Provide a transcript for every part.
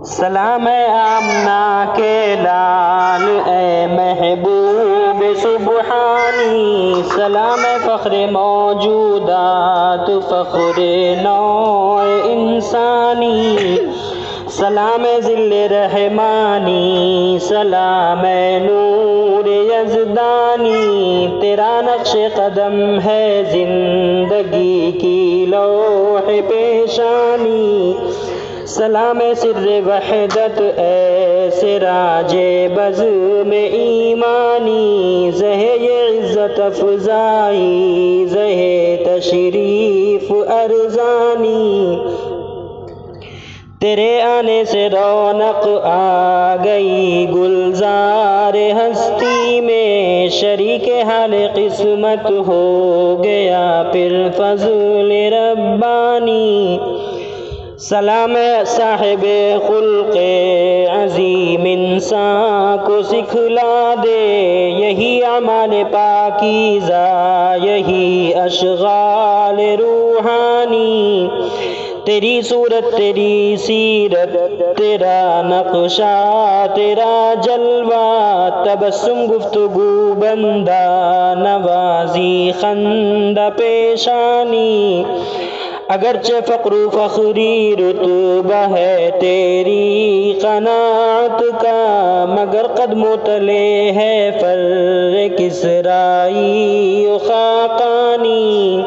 سلام آمنہ کے لال اے محبوب سبحانی، سلام فخر موجودات فخر نوع انسانی، سلام ذل رحمانی، سلام نور یزدانی، تیرا نقش قدم ہے زندگی کی لوح پیشانی، سلام سر وحدت اے سراج بزم ایمانی، زہ عزت افزائی زہ تشریف ارزانی، تیرے آنے سے رونق آ گئی گلزار ہستی میں، شریک حال قسمت ہو گیا پھر فضل ربانی، سلام صاحب خلق عظیم انسان کو سکھلا دے یہی اعمال پاکیزہ یہی اشغال روحانی، تیری صورت تیری سیرت تیرا نقشہ تیرا جلوہ، تبسم گفتگو بندہ نوازی خندہ پیشانی، اگرچہ فقر و فخری رتبہ ہے تیری قناعت کا، مگر قدموں تلے ہے فر کسرائی و خاقانی،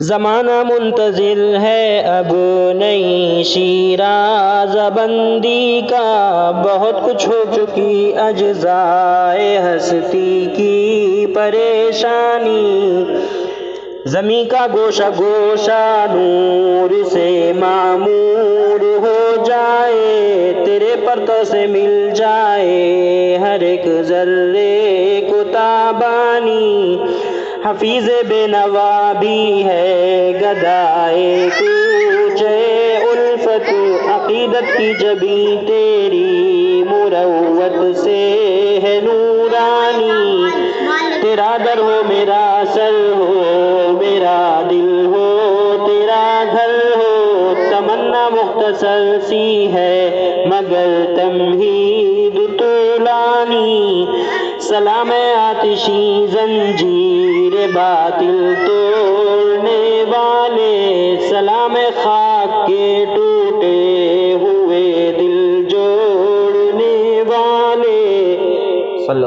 زمانہ منتظر ہے اب نئی شیراز بندی کا، بہت کچھ ہو چکی اجزائے ہستی کی پریشانی، زمیں کا گوشہ گوشہ نور سے معمور ہو جائے، تیرے پرتو سے مل جائے ہر ایک ذرے کو تابانی، حفیظ بے نوا بھی ہے گدائے کوچے الفت، عقیدت کی جبیں تیری مروت سے ہے نورانی، تیرا در ہو میرا سر ہو میرا دل ہو تیرا گھر ہو، تمنا مختصر سی ہے مگر تمہید طولانی، سلام آتشی زنجیر باطل توڑنے والے، سلام خاک کے ٹوٹے ہوئے دل جوڑنے والے، صلی اللہ